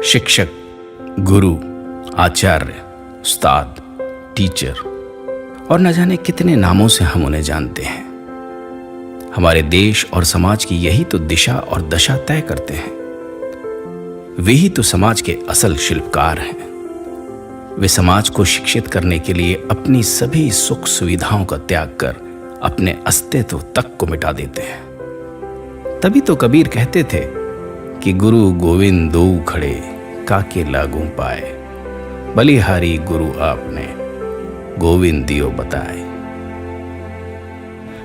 शिक्षक, गुरु, आचार्य, उस्ताद, टीचर और न जाने कितने नामों से हम उन्हें जानते हैं। हमारे देश और समाज की यही तो दिशा और दशा तय करते हैं। वे ही तो समाज के असल शिल्पकार हैं। वे समाज को शिक्षित करने के लिए अपनी सभी सुख सुविधाओं का त्याग कर अपने अस्तित्व तक को मिटा देते हैं। तभी तो कबीर कहते थे कि गुरु गोविंद दो खड़े काके लागू पाए, बलिहारी गुरु आपने गोविंद दियो बताए।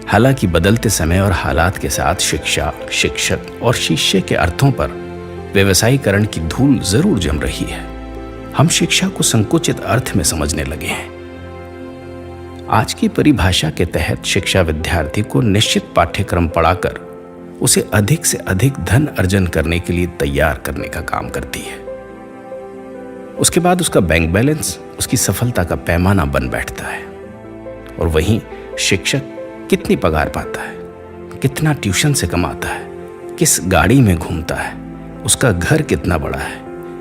हालांकि बदलते समय और हालात के साथ शिक्षा, शिक्षक और शिष्य के अर्थों पर व्यवसायीकरण की धूल जरूर जम रही है। हम शिक्षा को संकुचित अर्थ में समझने लगे हैं। आज की परिभाषा के तहत शिक्षा विद्यार्थी को निश्चित पाठ्यक्रम पढ़ाकर उसे अधिक से अधिक धन अर्जन करने के लिए तैयार करने का काम करती है। उसके बाद उसका बैंक बैलेंस उसकी सफलता का पैमाना बन बैठता है। और वहीं शिक्षक कितनी पगार पाता है, कितना ट्यूशन से कमाता है, किस गाड़ी में घूमता है, उसका घर कितना बड़ा है,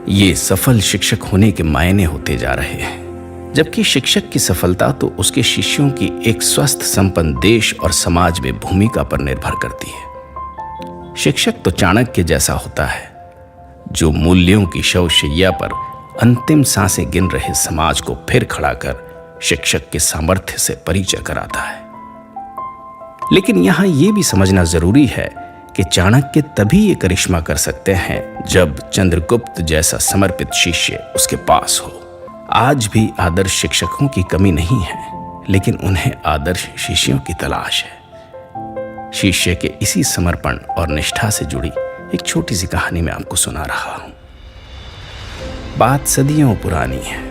ये सफल शिक्षक होने के मायने होते जा रहे हैं। जबकि शिक्षक की सफलता तो उसके शिष्यों की एक स्वस्थ संपन्न देश और समाज में भूमिका पर निर्भर करती है। शिक्षक तो चाणक्य जैसा होता है, जो मूल्यों की शवशैया पर अंतिम सांसें गिन रहे समाज को फिर खड़ा कर शिक्षक के सामर्थ्य से परिचय कराता है। लेकिन यहां यह भी समझना जरूरी है कि चाणक्य तभी ये करिश्मा कर सकते हैं जब चंद्रगुप्त जैसा समर्पित शिष्य उसके पास हो। आज भी आदर्श शिक्षकों की कमी नहीं है, लेकिन उन्हें आदर्श शिष्यों की तलाश है। शिष्य के इसी समर्पण और निष्ठा से जुड़ी एक छोटी सी कहानी मैं आपको सुना रहा हूं। बात सदियों पुरानी है।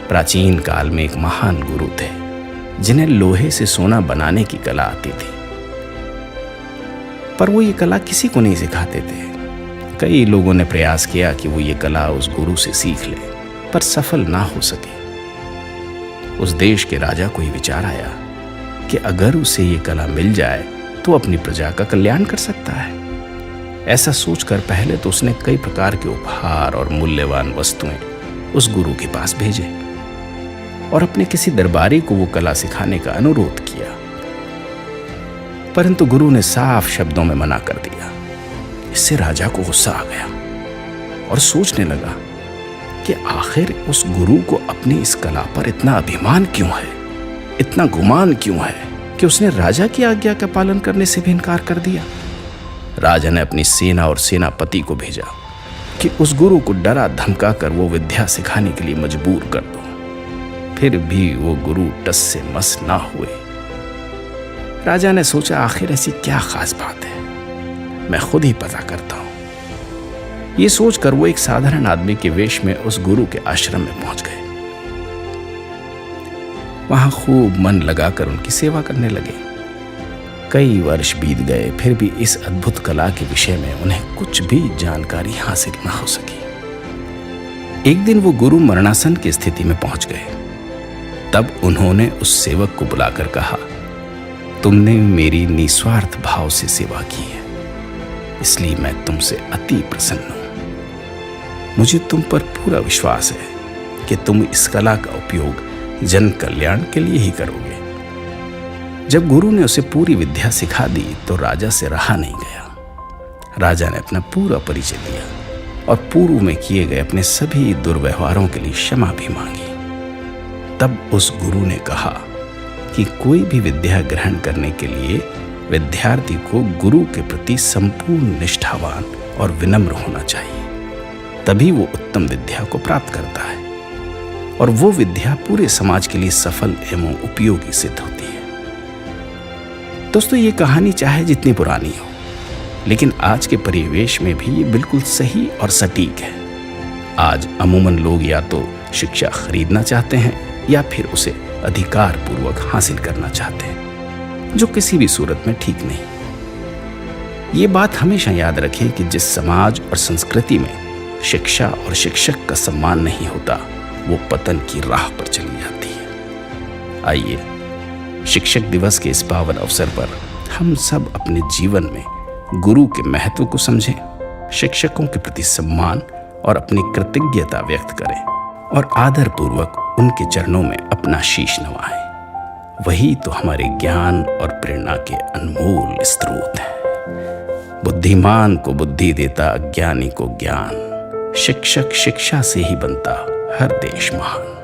प्राचीन काल में एक महान गुरु थे जिन्हें लोहे से सोना बनाने की कला आती थी। पर वो ये कला किसी को नहीं सिखाते थे। कई लोगों ने प्रयास किया कि वो ये कला उस गुरु से सीख ले, पर सफल ना हो सके। उस देश के राजा को ये विचार आया कि अगर उसे ये कला मिल जाए तो अपनी प्रजा का कल्याण कर सकता है। ऐसा सोचकर पहले तो उसने कई प्रकार के उपहार और मूल्यवान वस्तुएं उस गुरु के पास भेजे और अपने किसी दरबारी को वो कला सिखाने का अनुरोध किया। परंतु गुरु ने साफ शब्दों में मना कर दिया। इससे राजा को गुस्सा आ गया और सोचने लगा कि आखिर उस गुरु को अपनी इस कला पर इतना अभिमान क्यों है, इतना गुमान क्यों है कि उसने राजा की आज्ञा का पालन करने से भी इनकार कर दिया। राजा ने अपनी सेना और सेनापति को भेजा कि उस गुरु को डरा धमका कर वो विद्या सिखाने के लिए मजबूर कर दो। फिर भी वो गुरु टस से मस ना हुए। राजा ने सोचा आखिर ऐसी क्या खास बात है, मैं खुद ही पता करता हूं। ये सोचकर वो एक साधारण आदमी के वेश में उस गुरु के आश्रम में पहुंच गए। वहां खूब मन लगाकर उनकी सेवा करने लगे। कई वर्ष बीत गए, फिर भी इस अद्भुत कला के विषय में उन्हें कुछ भी जानकारी हासिल न हो सकी। एक दिन वो गुरु मरणासन की स्थिति में पहुंच गए। तब उन्होंने उस सेवक को बुलाकर कहा, तुमने मेरी निस्वार्थ भाव से सेवा की है, इसलिए मैं तुमसे अति प्रसन्न हूं। मुझे तुम पर पूरा विश्वास है कि तुम इस कला का उपयोग जन कल्याण के लिए ही करोगे। जब गुरु ने उसे पूरी विद्या सिखा दी तो राजा से रहा नहीं गया। राजा ने अपना पूरा परिचय दिया और पूर्व में किए गए अपने सभी दुर्व्यवहारों के लिए क्षमा भी मांगी। तब उस गुरु ने कहा कि कोई भी विद्या ग्रहण करने के लिए विद्यार्थी को गुरु के प्रति संपूर्ण निष्ठावान और विनम्र होना चाहिए। तभी वो उत्तम विद्या को प्राप्त करता है और वो विद्या पूरे समाज के लिए सफल एवं उपयोगी सिद्ध होती है। दोस्तों, ये कहानी चाहे जितनी पुरानी हो, लेकिन आज के परिवेश में भी ये बिल्कुल सही और सटीक है। आज अमूमन लोग या तो शिक्षा खरीदना चाहते हैं या फिर उसे अधिकार पूर्वक हासिल करना चाहते हैं, जो किसी भी सूरत में ठीक नहीं। ये बात हमेशा याद रखें कि जिस समाज और संस्कृति में शिक्षा और शिक्षक का सम्मान नहीं होता, वो पतन की राह पर चली जाती है। आइए, शिक्षक दिवस के इस पावन अवसर पर हम सब अपने जीवन में गुरु के महत्व को समझें, शिक्षकों के प्रति सम्मान और अपनी कृतज्ञता व्यक्त करें और आदरपूर्वक उनके चरणों में अपना शीश नवाएं। वही तो हमारे ज्ञान और प्रेरणा के अनमोल स्रोत हैं। बुद्धिमान को बुद्धि देता अज्ञानी को ज्ञान, शिक्षक शिक्षा से ही बनता हर देश महान।